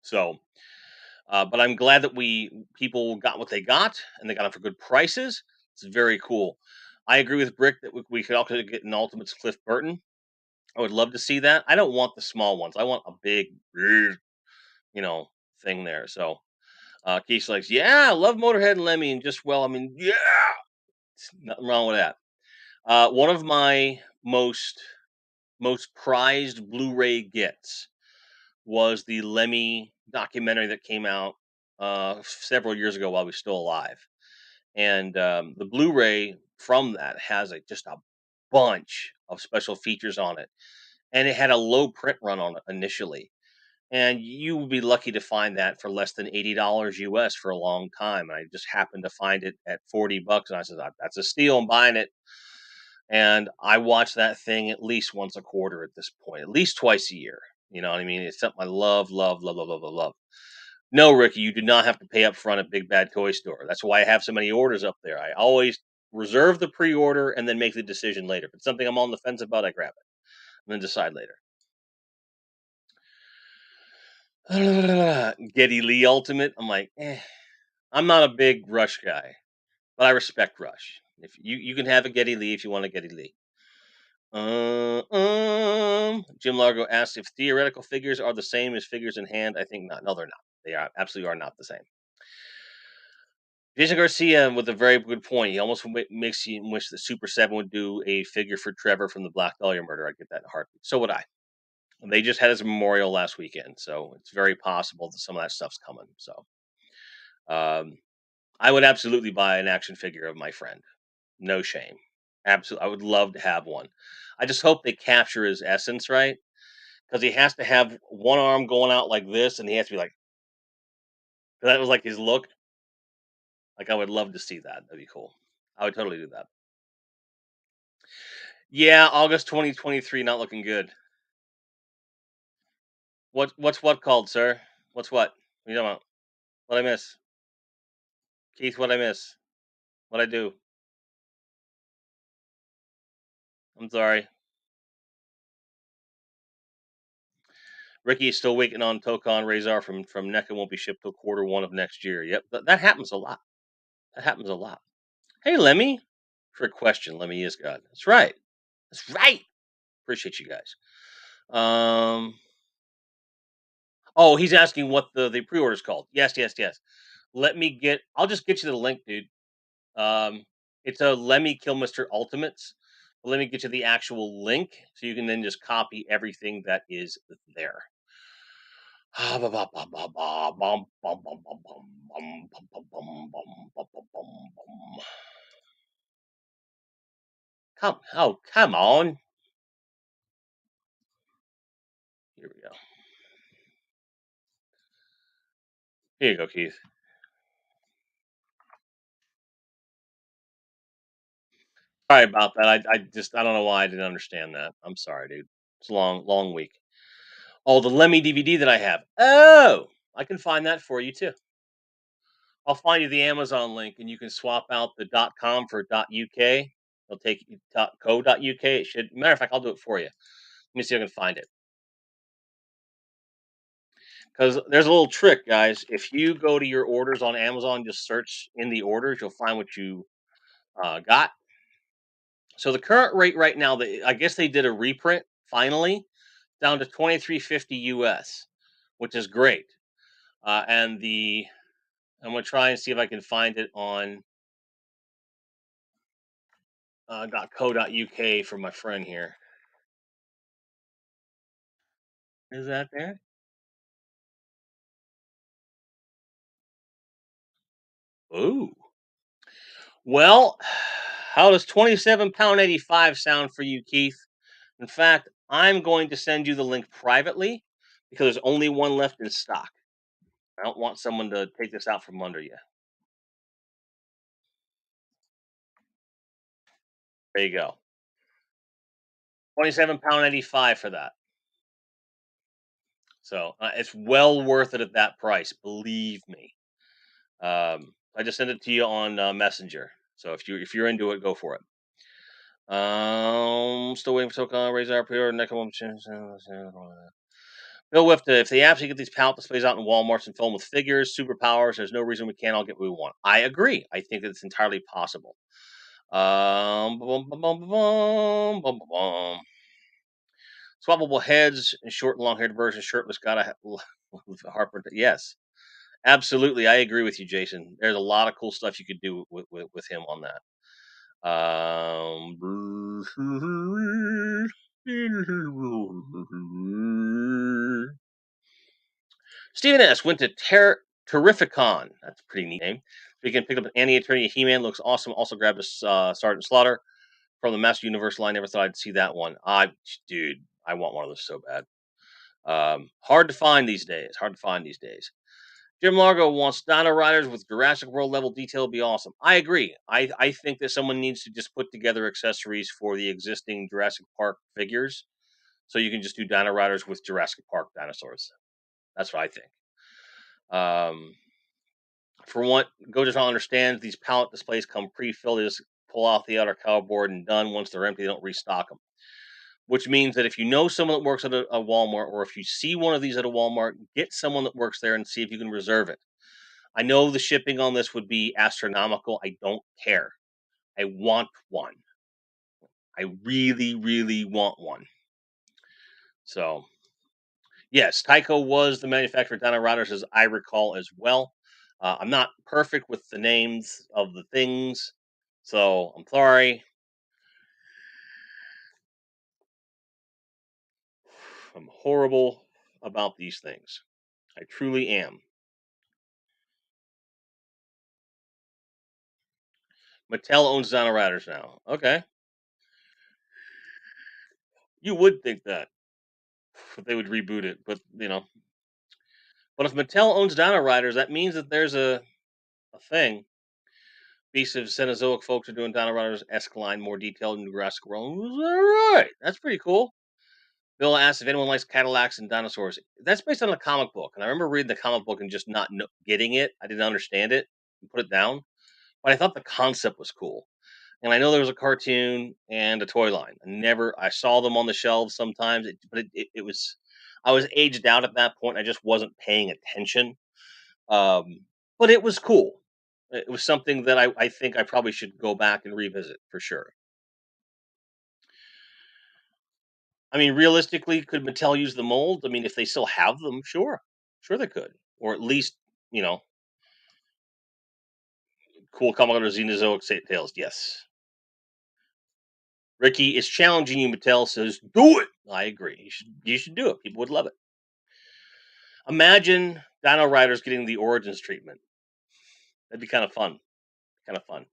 So, but I'm glad that we people got what they got, and they got them for good prices. It's very cool. I agree with Brick that we could also get an Ultimates Cliff Burton. I would love to see that. I don't want the small ones. I want a big, you know, thing there. So Keith's like, yeah, I love Motorhead and Lemmy, and just well, I mean, yeah, nothing wrong with that. One of my most prized Blu-ray gets was the Lemmy documentary that came out several years ago while we was still alive, and the Blu-ray from that has just a bunch of special features on it, and it had a low print run on it initially. And you would be lucky to find that for less than $80 US for a long time. And I just happened to find it at $40, and I said, That's a steal. I'm buying it." And I watch that thing at least once a quarter at this point, at least twice a year. You know what I mean? It's something I love, love, love, love, love, love, love. No, Ricky, you do not have to pay up front at Big Bad Toy Store. That's why I have so many orders up there. I always reserve the pre-order and then make the decision later. If it's something I'm on the fence about, I grab it and then decide later. Getty Lee Ultimate. I'm like, I'm not a big Rush guy, but I respect Rush. If you can have a Getty Lee if you want a Getty Lee. Jim Largo asked if theoretical figures are the same as figures in hand. I think not. No, they're not. They are absolutely are not the same. Jason Garcia with a very good point. He almost makes you wish that Super 7 would do a figure for Trevor from the Black Dahlia murder. I'd get that in a heartbeat. So would I. They just had his memorial last weekend, so it's very possible that some of that stuff's coming. So um, I would absolutely buy an action figure of my friend. No shame. Absolutely. I would love to have one. I just hope they capture his essence right, because he has to have one arm going out like this, and he has to be like, that was like his look. Like, I would love to see that. That'd be cool. I would totally do that. Yeah, August 2023, not looking good. What's what called, sir? What's what? You know what I miss? Keith, what I miss? What I do? I'm sorry. Ricky is still waiting on Tokan Razor from NECA, won't be shipped till Q1 of next year. Yep, that happens a lot. That happens a lot. Hey, Lemmy. For a question, Lemmy is God. That's right. That's right. Appreciate you guys. Oh, he's asking what the pre-order is called. Yes, yes, yes. I'll just get you the link, dude. Um, it's a Lemmy Kilmister Ultimates. But let me get you the actual link so you can then just copy everything that is there. Come on. Here we go. Here you go, Keith. Sorry about that. I don't know why I didn't understand that. I'm sorry, dude. It's a long week. Oh, the Lemmy DVD that I have. Oh, I can find that for you too. I'll find you the Amazon link, and you can swap out the .com for .uk. It'll take you .co.uk. It should. Matter of fact, I'll do it for you. Let me see if I can find it. Because there's a little trick, guys. If you go to your orders on Amazon, just search in the orders, you'll find what you got. So the current rate right now, I guess they did a reprint finally, down to 23.50 US, which is great. And I'm gonna try and see if I can find it on .co.uk for my friend here. Is that there? Ooh. Well, how does £27.85 sound for you, Keith? In fact, I'm going to send you the link privately because there's only one left in stock. I don't want someone to take this out from under you. There you go. £27.85 for that. So it's well worth it at that price. Believe me. I just sent it to you on Messenger. So if you're into it, go for it. Still waiting for Token raise our pre-order NECA. Bill Whiff, if they actually get these pallet displays out in Walmarts and fill them with figures, superpowers, there's no reason we can't all get what we want. I agree. I think it's entirely possible. Bum, bum, bum, bum, bum, bum, bum. Swappable heads and short and long haired version, shirtless. Gotta Harper. Yes, absolutely. I agree with you, Jason. There's a lot of cool stuff you could do with him on that. Stephen S. went to Terrificon. That's a pretty neat name. We can pick up an Annie Attorney He-Man. Looks awesome. Also grabbed a Sergeant Slaughter from the Master Universe line. Never thought I'd see that one. Dude, I want one of those so bad. Hard to find these days. Jim Largo wants Dino Riders with Jurassic World level detail. Would be awesome. I agree. I think that someone needs to just put together accessories for the existing Jurassic Park figures, so you can just do Dino Riders with Jurassic Park dinosaurs. That's what I think. For what Go understands, these pallet displays come pre-filled. They just pull off the outer cardboard and done. Once they're empty, they don't restock them. Which means that if you know someone that works at a Walmart, or if you see one of these at a Walmart, get someone that works there and see if you can reserve it. I know the shipping on this would be astronomical. I don't care. I want one. I really, really want one. So, yes, Tyco was the manufacturer of Dino Riders, as I recall as well. I'm not perfect with the names of the things, so I'm sorry. I'm horrible about these things. I truly am. Mattel owns Dino Riders now. Okay. You would think that they would reboot it, but But if Mattel owns Dino Riders, that means that there's a thing. Beasts of Cenozoic folks are doing Dino Riders esque line, more detailed in Jurassic World. All right, that's pretty cool. Bill asks if anyone likes Cadillacs and dinosaurs. That's based on a comic book, and I remember reading the comic book and just not getting it. I didn't understand it and put it down, but I thought the concept was cool. And I know there was a cartoon and a toy line. I saw them on the shelves sometimes, but it was, I was aged out at that point. I just wasn't paying attention. But it was cool. It was something that I think I probably should go back and revisit for sure. I mean, realistically, could Mattel use the mold? I mean, if they still have them, sure they could, or at least you know, cool Commodore Xenozoic Tales. Yes, Ricky is challenging you. Mattel says, "Do it." I agree. You should do it. People would love it. Imagine Dino Riders getting the Origins treatment. That'd be kind of fun. Kind of fun.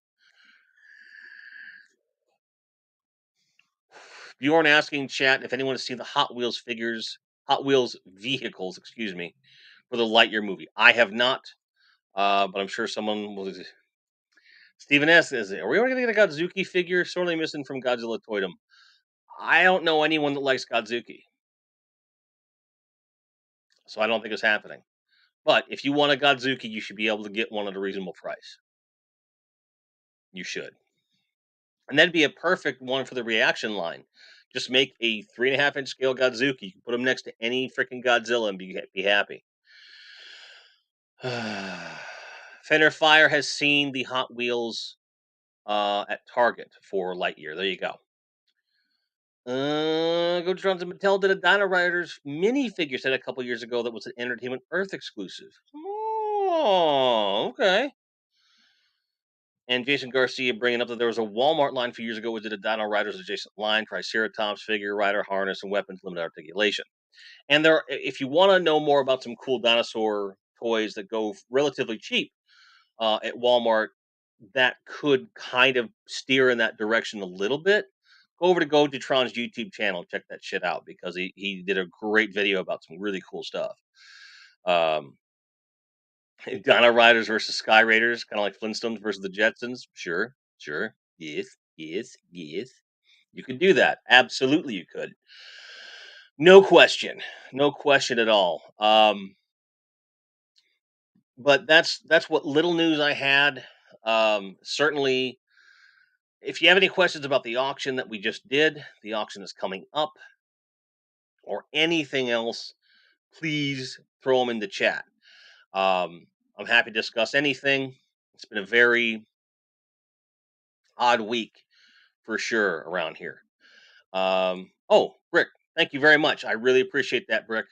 Bjorn asking chat if anyone has seen the Hot Wheels vehicles, excuse me, for the Lightyear movie. I have not, but I'm sure someone will. Stephen S. Are we going to get a Godzuki figure? Sorely missing from Godzilla Toydom. I don't know anyone that likes Godzuki, so I don't think it's happening. But if you want a Godzuki, you should be able to get one at a reasonable price. You should. And that'd be a perfect one for the reaction line. Just make a 3.5-inch scale Godzuki. You can put them next to any freaking Godzilla and be happy. Fender Fire has seen the Hot Wheels at Target for Lightyear. There you go. Go Drums and Mattel did a Dino Riders minifigure set a couple years ago that was an Entertainment Earth exclusive. Oh, okay. And Jason Garcia bringing up that there was a Walmart line a few years ago which did a Dino Riders adjacent line, Triceratops figure, rider harness, and weapons, limited articulation. And if you want to know more about some cool dinosaur toys that go relatively cheap at Walmart, that could kind of steer in that direction a little bit. Go over to Gojatron's YouTube channel, check that shit out because he did a great video about some really cool stuff. Dino Riders versus Sky Raiders, kind of like Flintstones versus the Jetsons. Sure. Yes. You could do that. Absolutely, you could. No question. No question at all. But that's what little news I had. Certainly, if you have any questions about the auction that we just did, the auction is coming up, or anything else, please throw them in the chat. I'm happy to discuss anything. It's been a very odd week for sure around here. Oh, Brick, thank you very much. I really appreciate that, Brick.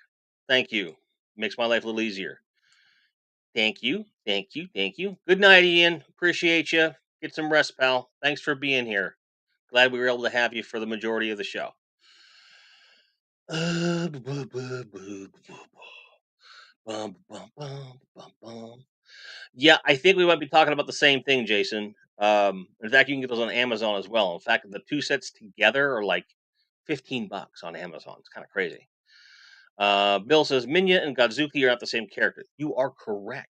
Thank you. Makes my life a little easier. Thank you. Thank you. Thank you. Good night, Ian. Appreciate you. Get some rest, pal. Thanks for being here. Glad we were able to have you for the majority of the show. Yeah, I think we might be talking about the same thing, Jason. In fact, you can get those on Amazon as well. In fact, the two sets together are like $15 on Amazon. It's kind of crazy. Bill says Minya and Godzuki are not the same character. You are correct.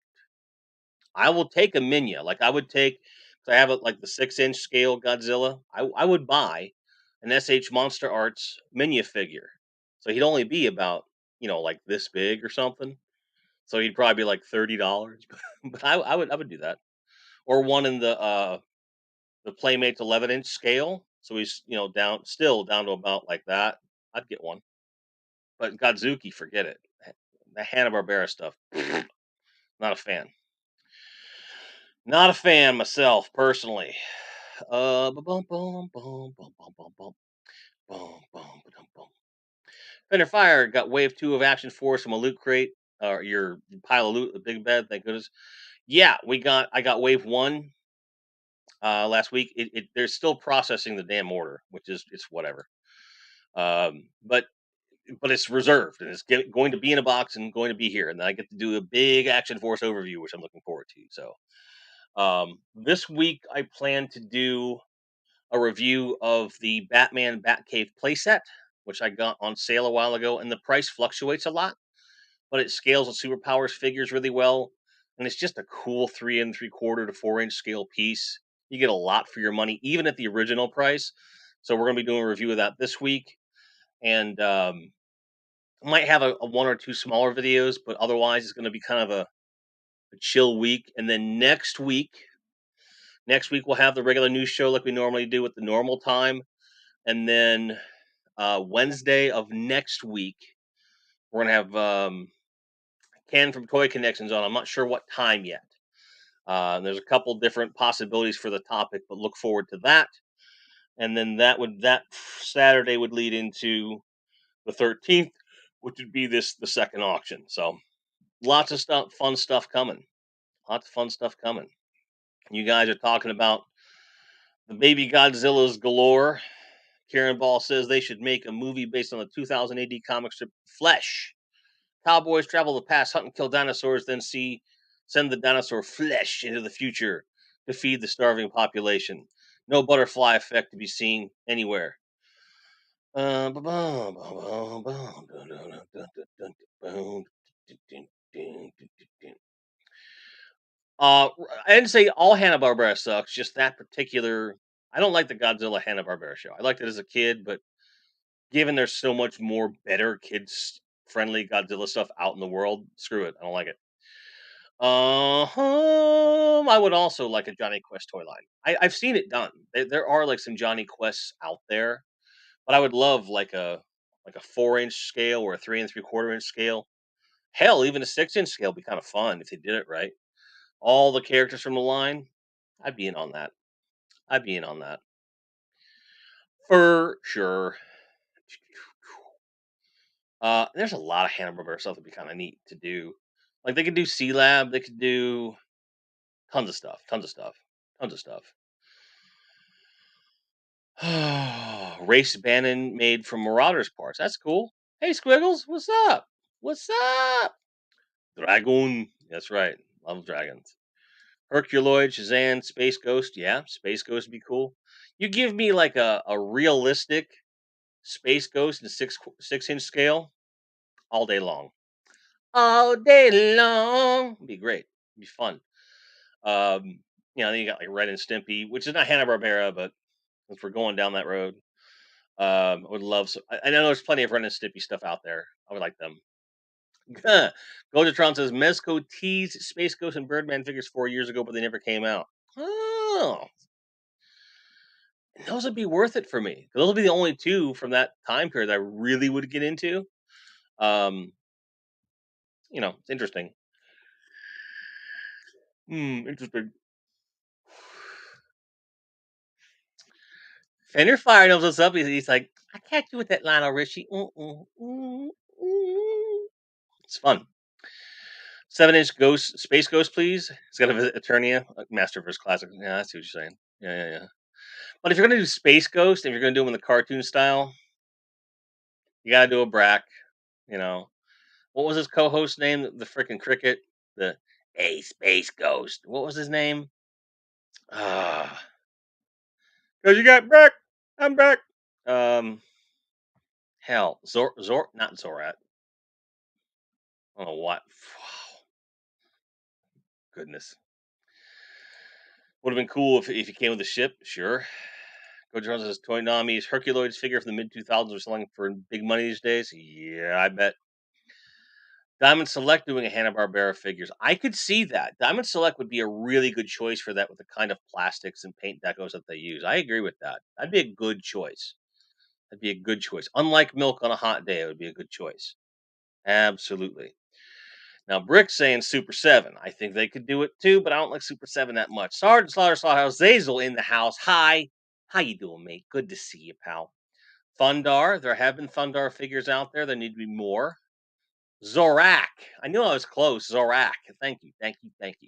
I will take a Minya. Like I would take, 'cause I have it like the 6-inch scale Godzilla. I would buy an SH Monster Arts Minya figure. So he'd only be about, like this big or something. So he'd probably be like $30. But I would do that. Or one in the Playmates 11-inch scale. So he's, down to about like that. I'd get one. But Godzuki, forget it. The Hanna-Barbera stuff, not a fan. Not a fan myself, personally. Bum bum bum bum bum bum bum bum bum bum bum. Fender Fire got wave 2 of Action Force from a loot crate, or your pile of loot, the big bed. Thank goodness. Yeah, I got wave 1 last week. They're still processing the damn order, which is it's whatever. But it's reserved and it's going to be in a box and going to be here, and then I get to do a big Action Force overview, which I'm looking forward to. So this week I plan to do a review of the Batman Batcave playset, which I got on sale a while ago, and the price fluctuates a lot, but it scales with superpowers figures really well, and it's just a cool 3 3/4 to 4-inch scale piece. You get a lot for your money, even at the original price. So we're going to be doing a review of that this week, and I might have a one or two smaller videos, but otherwise it's going to be kind of a chill week. And then next week we'll have the regular news show like we normally do at the normal time, and then Wednesday of next week we're gonna have Ken from Toy Connections on. I'm not sure what time yet. There's a couple different possibilities for the topic, but look forward to that. And then that Saturday would lead into the 13th, which would be the second auction. So lots of fun stuff coming. Lots of fun stuff coming. You guys are talking about the baby Godzillas galore. Karen Ball says they should make a movie based on the 2000 AD comic strip Flesh. Cowboys travel the past, hunt and kill dinosaurs, then send the dinosaur flesh into the future to feed the starving population. No butterfly effect to be seen anywhere. I didn't say all Hanna Barbera sucks. Just that particular. I don't like the Godzilla Hanna Barbera show. I liked it as a kid, but given there's so much more better kids friendly Godzilla stuff out in the world, screw it. I don't like it. I would also like a Johnny Quest toy line. I've seen it done. There are like some Johnny Quests out there, but I would love like a 4-inch scale or a 3 3/4 inch scale. Hell, even a 6-inch scale would be kind of fun if they did it right. All the characters from the line, I'd be in on that. I'd be in on that for sure. There's a lot of Hanna Barbera stuff that'd be kind of neat to do. Like they could do C Lab, they could do tons of stuff, tons of stuff, tons of stuff. Race Bannon made from Marauders parts. That's cool. Hey Squiggles, what's up? What's up? Dragon. That's right. Love dragons. Herculoid, Shazam, Space Ghost. Yeah, Space Ghost would be cool. You give me like a realistic Space Ghost in a 6-inch scale all day long. All day long. It'd be great. It'd be fun. Then you got like Red and Stimpy, which is not Hanna Barbera, but if we're going down that road. I would love. I know there's plenty of Ren and Stimpy stuff out there. I would like them. Goldatron says Mezco teased Space Ghost and Birdman figures 4 years ago, but they never came out. Oh, those would be worth it for me. Those would be the only two from that time period that I really would get into. Um, it's interesting. Interesting. Fender Fire knows what's up. He's like, I can't do with that Lionel Richie. It's fun. 7-inch Ghost, Space Ghost, please. He's got a Eternia, Masterverse Classic. Yeah, I see what you're saying. Yeah. But if you're gonna do Space Ghost, if you're gonna do them in the cartoon style, you gotta do a Brack. You know, what was his co-host name? The freaking cricket. The Hey Space Ghost. What was his name? Ah, cause you got Brack. I'm Brack. Um, hell, not Zorat. I don't know what. Goodness. Would have been cool if he came with a ship, sure. Coach Jones says Toynami's Herculoids figure from the mid 2000s are selling for big money these days. Yeah, I bet. Diamond Select doing a Hanna-Barbera figures. I could see that. Diamond Select would be a really good choice for that with the kind of plastics and paint decos that they use. I agree with that. That'd be a good choice. That'd be a good choice. Unlike Milk on a Hot Day, it would be a good choice. Absolutely. Now, Brick's saying Super 7. I think they could do it too, but I don't like Super 7 that much. Sergeant Slaughterhouse Zazel in the house. Hi. How you doing, mate? Good to see you, pal. Thundar. There have been Thundar figures out there. There need to be more. Zorak. I knew I was close. Zorak. Thank you.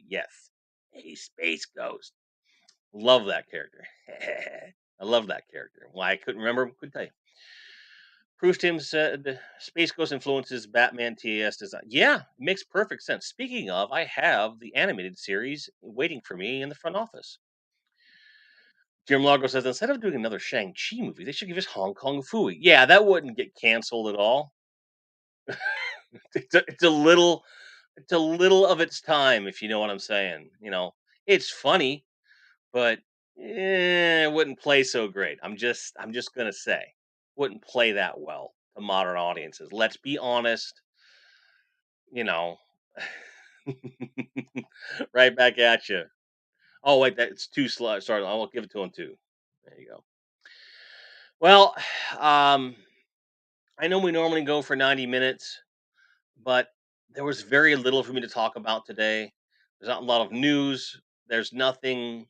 Yes. Hey, Space Ghost. Love that character. I love that character. Why I couldn't remember him, couldn't tell you. Proustim said Space Ghost influences Batman TAS design. Yeah, makes perfect sense. Speaking of, I have the animated series waiting for me in the front office. Jim Largo says instead of doing another Shang-Chi movie, they should give us Hong Kong Fooey. Yeah, that wouldn't get canceled at all. It's a little of its time, if you know what I'm saying. It's funny, but it wouldn't play so great. I'm just gonna say, wouldn't play that well to modern audiences. Let's be honest. You know, right back at you. Oh wait, that's too slow. Sorry, I'll give it to him too. There you go. Well, um, I know we normally go for 90 minutes, but there was very little for me to talk about today. There's not a lot of news. There's nothing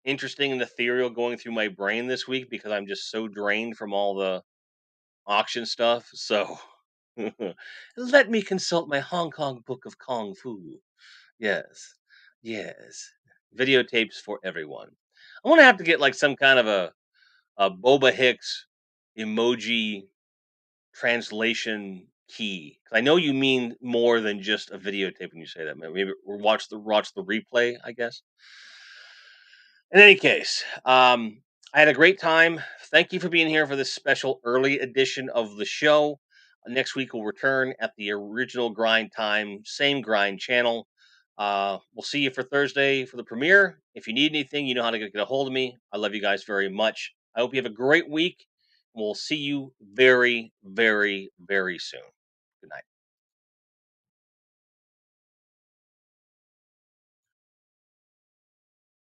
interesting and ethereal going through my brain this week because I'm just so drained from all the auction stuff. So let me consult my Hong Kong book of Kung Fu. Yes. Yes. Videotapes for everyone. I'm gonna have to get like some kind of a Boba Hicks emoji translation key. 'Cause I know you mean more than just a videotape when you say that. Maybe or watch the replay, I guess. In any case, I had a great time. Thank you for being here for this special early edition of the show. Next week we'll return at the original grind time, same grind channel. We'll see you for Thursday for the premiere. If you need anything, you know how to get a hold of me. I love you guys very much. I hope you have a great week. We'll see you very, very, very soon. Good night.